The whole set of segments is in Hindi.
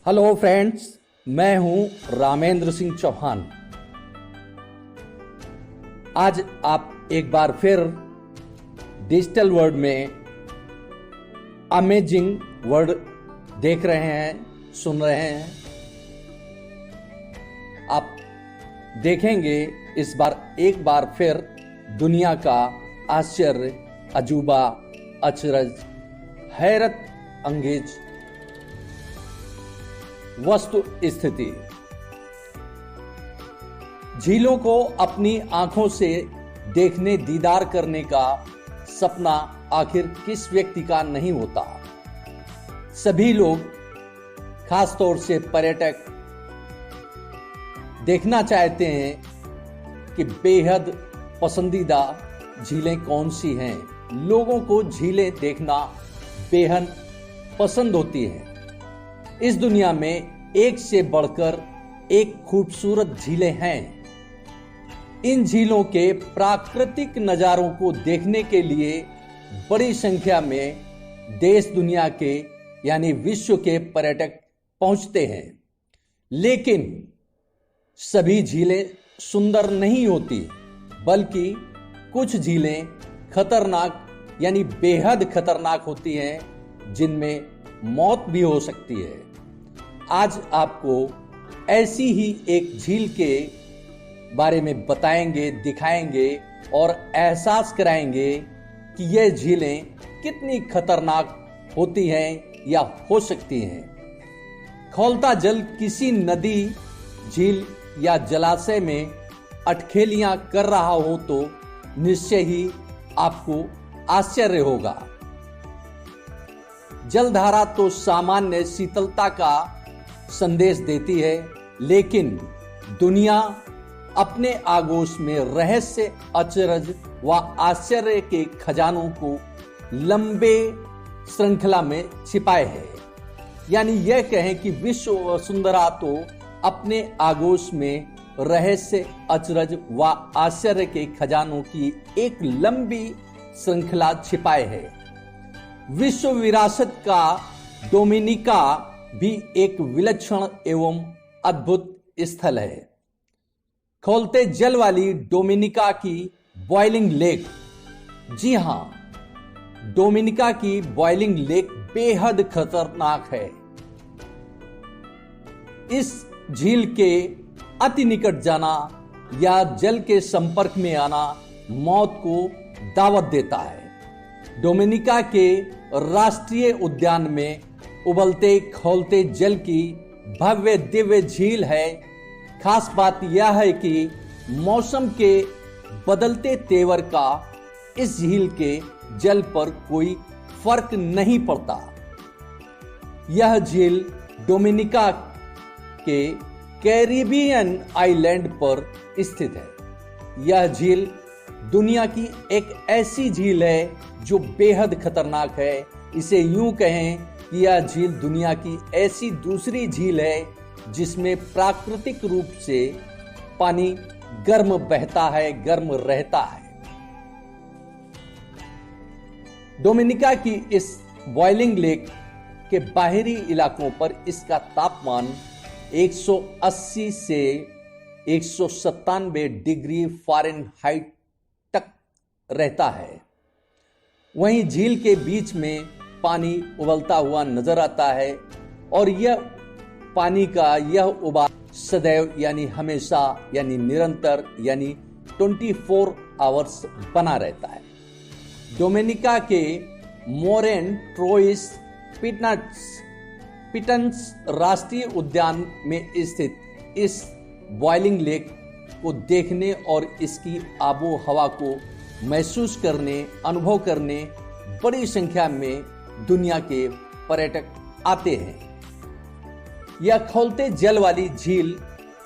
हेलो फ्रेंड्स, मैं हूं रामेंद्र सिंह चौहान। आज आप एक बार फिर डिजिटल वर्ल्ड में अमेजिंग वर्ल्ड देख रहे हैं, सुन रहे हैं। आप देखेंगे इस बार एक बार फिर दुनिया का आश्चर्य, अजूबा, अचरज, हैरत अंगेज वस्तु स्थिति। झीलों को अपनी आंखों से देखने, दीदार करने का सपना आखिर किस व्यक्ति का नहीं होता। सभी लोग, खास तौर से पर्यटक, देखना चाहते हैं कि बेहद पसंदीदा झीलें कौन सी हैं। लोगों को झीलें देखना बेहद पसंद होती हैं। इस दुनिया में एक से बढ़कर एक खूबसूरत झीलें हैं। इन झीलों के प्राकृतिक नजारों को देखने के लिए बड़ी संख्या में देश दुनिया के यानी विश्व के पर्यटक पहुंचते हैं। लेकिन सभी झीलें सुंदर नहीं होती, बल्कि कुछ झीलें खतरनाक यानी बेहद खतरनाक होती हैं, जिनमें मौत भी हो सकती है। आज आपको ऐसी ही एक झील के बारे में बताएंगे, दिखाएंगे और एहसास कराएंगे कि यह झीलें कितनी खतरनाक होती हैं या हो सकती हैं। खौलता जल किसी नदी, झील या जलाशय में अटखेलियां कर रहा हो तो निश्चय ही आपको आश्चर्य होगा। जलधारा तो सामान्य शीतलता का संदेश देती है, लेकिन दुनिया अपने आगोश में रहस्य, अचरज व आश्चर्य के खजानों को लंबे श्रृंखला में छिपाए है। यानी यह कहें कि विश्व वसुंधरा तो अपने आगोश में रहस्य, अचरज व आश्चर्य के खजानों की एक लंबी श्रृंखला छिपाए है। विश्व विरासत का डोमिनिका भी एक विलक्षण एवं अद्भुत स्थल है। खौलते जल वाली डोमिनिका की बॉइलिंग लेक। जी हां, डोमिनिका की बॉइलिंग लेक बेहद खतरनाक है। इस झील के अति निकट जाना या जल के संपर्क में आना मौत को दावत देता है। डोमिनिका के राष्ट्रीय उद्यान में उबलते खौलते जल की भव्य दिव्य झील है। खास बात यह है कि मौसम के बदलते तेवर का इस झील के जल पर कोई फर्क नहीं पड़ता। यह झील डोमिनिका के कैरिबियन आइलैंड पर स्थित है। यह झील दुनिया की एक ऐसी झील है जो बेहद खतरनाक है। इसे यूं कहें कि यह झील दुनिया की ऐसी दूसरी झील है जिसमें प्राकृतिक रूप से पानी गर्म बहता है, गर्म रहता है। डोमिनिका की इस बॉइलिंग लेक के बाहरी इलाकों पर इसका तापमान 180 से 197 डिग्री फ़ारेनहाइट तक रहता है। वहीं झील के बीच में पानी उबलता हुआ नजर आता है और यह पानी का यह उबाल सदैव यानी हमेशा यानी निरंतर यानी 24 आवर्स बना रहता है। डोमिनिका के मोरेन ट्रोइस पिटन्स राष्ट्रीय उद्यान में स्थित इस बॉइलिंग लेक को देखने और इसकी आबो हवा को महसूस करने, अनुभव करने बड़ी संख्या में दुनिया के पर्यटक आते हैं। यह खौलते जल वाली झील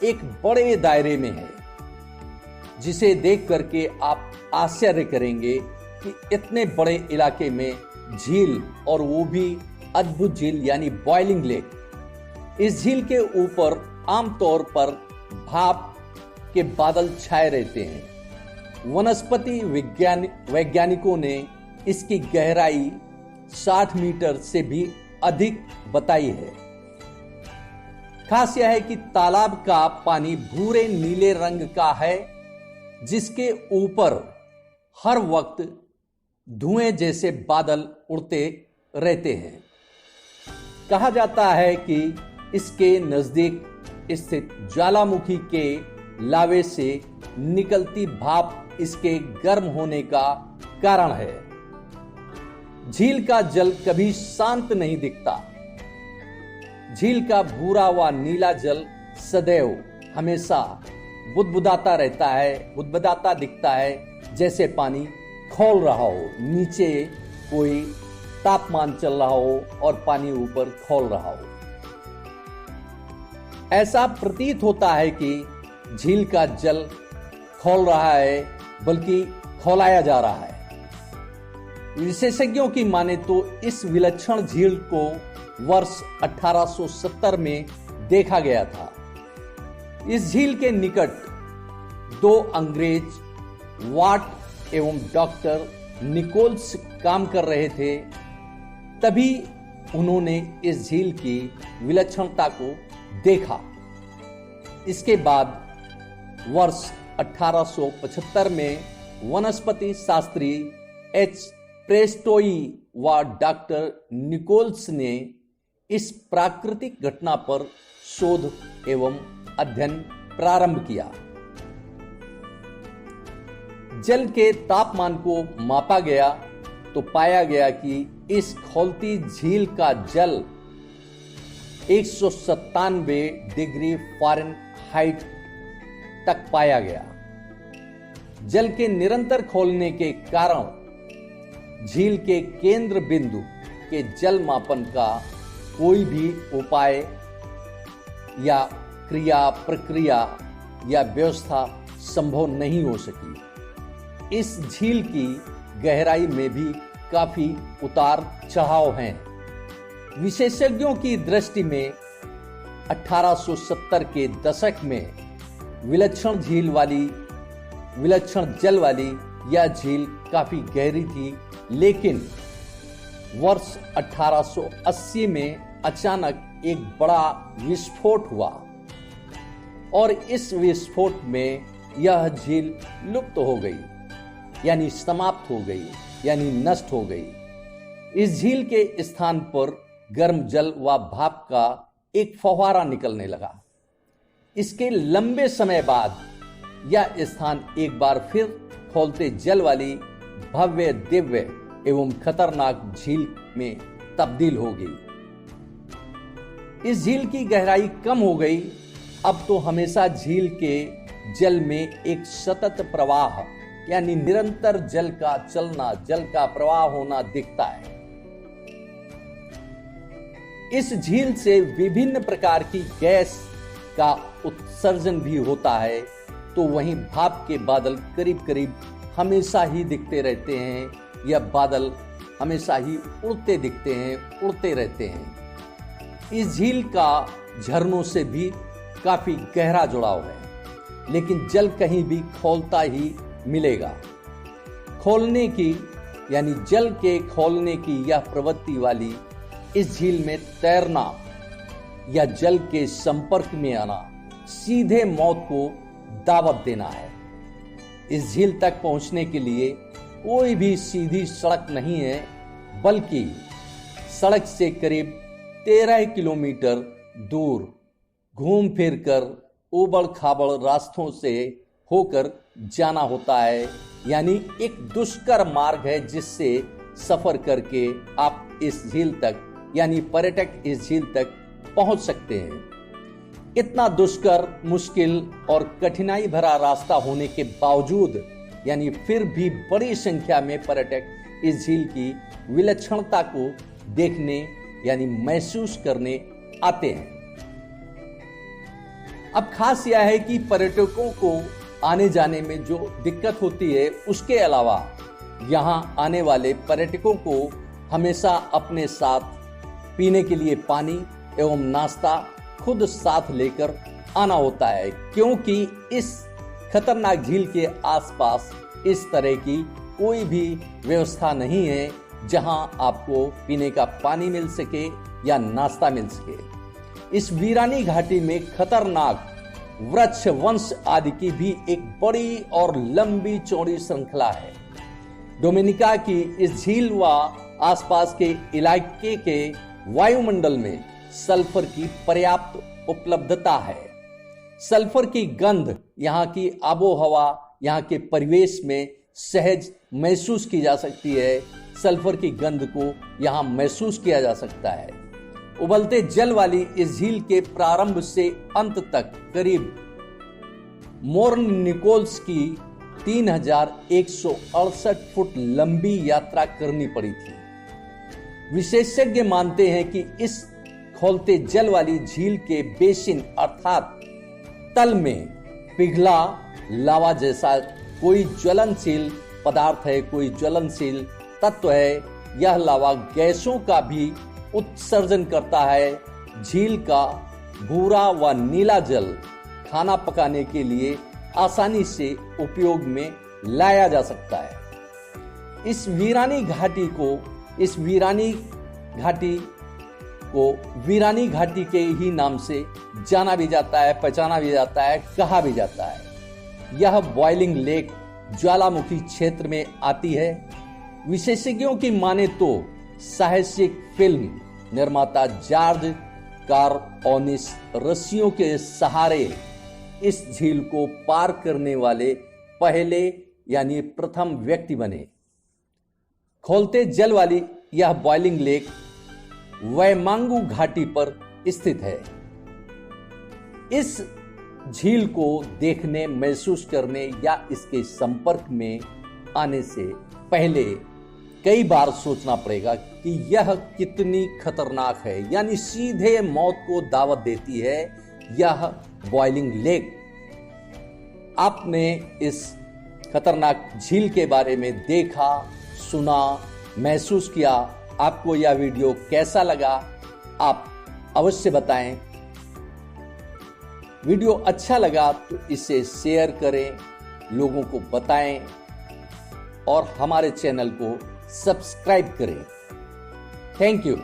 एक बड़े दायरे में है, जिसे देख करके आप आश्चर्य करेंगे कि इतने बड़े इलाके में झील, और वो भी अद्भुत झील यानी बॉइलिंग लेक। इस झील के ऊपर आमतौर पर भाप के बादल छाए रहते हैं। वनस्पति वैज्ञानिकों ने इसकी गहराई 60 मीटर से भी अधिक बताई है। खास यह है कि तालाब का पानी भूरे नीले रंग का है, जिसके ऊपर हर वक्त धुएं जैसे बादल उड़ते रहते हैं। कहा जाता है कि इसके नजदीक स्थित ज्वालामुखी के लावे से निकलती भाप इसके गर्म होने का कारण है। झील का जल कभी शांत नहीं दिखता। झील का भूरा व नीला जल सदैव हमेशा बुदबुदाता रहता है, बुदबुदाता दिखता है, जैसे पानी खौल रहा हो, नीचे कोई तापमान चल रहा हो और पानी ऊपर खौल रहा हो। ऐसा प्रतीत होता है कि झील का जल खौल रहा है, बल्कि खौलाया जा रहा है। विशेषज्ञों की माने तो इस विलक्षण झील को वर्ष 1870 में देखा गया था। इस झील के निकट दो अंग्रेज वाट एवं डॉक्टर निकोल्स काम कर रहे थे। तभी उन्होंने इस झील की विलक्षणता को देखा। इसके बाद वर्ष 1875 में वनस्पति शास्त्री एच प्रेस्टोई व डॉक्टर निकोल्स ने इस प्राकृतिक घटना पर शोध एवं अध्ययन प्रारंभ किया। जल के तापमान को मापा गया तो पाया गया कि इस खौलती झील का जल 197 डिग्री फ़ारेनहाइट तक पाया गया। जल के निरंतर खौलने के कारण झील के केंद्र बिंदु के जल मापन का कोई भी उपाय या क्रिया प्रक्रिया या व्यवस्था संभव नहीं हो सकी। इस झील की गहराई में भी काफी उतार चढ़ाव हैं। विशेषज्ञों की दृष्टि में 1870 के दशक में विलक्षण जल वाली यह झील काफी गहरी थी, लेकिन वर्ष 1880 में अचानक एक बड़ा विस्फोट हुआ और इस विस्फोट में यह झील लुप्त हो गई, यानी समाप्त हो गई, यानी नष्ट हो गई। इस झील के स्थान पर गर्म जल व भाप का एक फव्वारा निकलने लगा। इसके लंबे समय बाद यह स्थान एक बार फिर खौलते जल वाली भव्य दिव्य एवं खतरनाक झील में तब्दील हो गई। इस झील की गहराई कम हो गई। अब तो हमेशा झील के जल में एक सतत प्रवाह यानी निरंतर जल का चलना, जल का प्रवाह होना दिखता है। इस झील से विभिन्न प्रकार की गैस का उत्सर्जन भी होता है, तो वहीं भाप के बादल करीब करीब हमेशा ही दिखते रहते हैं। यह बादल हमेशा ही उड़ते दिखते हैं, उड़ते रहते हैं। इस झील का झरनों से भी काफी गहरा जुड़ाव है, लेकिन जल कहीं भी खौलता ही मिलेगा। खौलने की यानी जल के खौलने की यह प्रवृत्ति वाली इस झील में तैरना या जल के संपर्क में आना सीधे मौत को दावत देना है। इस झील तक पहुंचने के लिए कोई भी सीधी सड़क नहीं है, बल्कि सड़क से करीब 13 किलोमीटर दूर घूम फिर कर उबड़ खाबड़ रास्तों से होकर जाना होता है। यानी एक दुष्कर मार्ग है, जिससे सफर करके आप इस झील तक यानी पर्यटक इस झील तक पहुंच सकते हैं। इतना दुष्कर, मुश्किल और कठिनाई भरा रास्ता होने के बावजूद यानी फिर भी बड़ी संख्या में पर्यटक इस झील की विलक्षणता को देखने यानी महसूस करने आते हैं। अब खास यह है कि पर्यटकों को आने जाने में जो दिक्कत होती है, उसके अलावा यहाँ आने वाले पर्यटकों को हमेशा अपने साथ पीने के लिए पानी एवं नाश्ता खुद साथ लेकर आना होता है, क्योंकि इस खतरनाक झील के आसपास इस तरह की कोई भी व्यवस्था नहीं है जहां आपको पीने का पानी मिल सके या नाश्ता मिल सके। इस वीरानी घाटी में खतरनाक वृक्ष वंश आदि की भी एक बड़ी और लंबी चौड़ी श्रृंखला है। डोमिनिका की इस झील व आसपास के इलाके के वायुमंडल में सल्फर की पर्याप्त उपलब्धता है। सल्फर की गंध यहाँ की आबोहवा, यहाँ के परिवेश में सहज महसूस की जा सकती है। सल्फर की गंध को यहाँ महसूस किया जा सकता है। उबलते जल वाली इस झील के प्रारंभ से अंत तक करीब मोर्न निकोल्स की 3168 फुट लंबी यात्रा करनी पड़ी थी। विशेषज्ञ मानते हैं कि इस खौलते जल वाली झील के बेसिन अर्थात तल में पिघला लावा जैसा कोई ज्वलनशील पदार्थ है, कोई ज्वलनशील तत्व है। यह लावा गैसों का भी उत्सर्जन करता है। झील का भूरा व नीला जल खाना पकाने के लिए आसानी से उपयोग में लाया जा सकता है। इस वीरानी घाटी के ही नाम से जाना भी जाता है, पहचाना भी जाता है, कहा भी जाता है। यह बॉइलिंग लेक ज्वालामुखी क्षेत्र में आती है। विशेषज्ञों की माने तो साहसिक फिल्म निर्माता जॉर्ज कारओनिस रस्सियों के सहारे इस झील को पार करने वाले पहले यानी प्रथम व्यक्ति बने। खौलते जल वाली यह बॉइलिंग लेक वैमांगू घाटी पर स्थित है। इस झील को देखने, महसूस करने या इसके संपर्क में आने से पहले कई बार सोचना पड़ेगा कि यह कितनी खतरनाक है, यानी सीधे मौत को दावत देती है यह बॉइलिंग लेक। आपने इस खतरनाक झील के बारे में देखा, सुना, महसूस किया। आपको यह वीडियो कैसा लगा आप अवश्य बताएं। वीडियो अच्छा लगा तो इसे शेयर करें, लोगों को बताएं और हमारे चैनल को सब्सक्राइब करें। Thank you.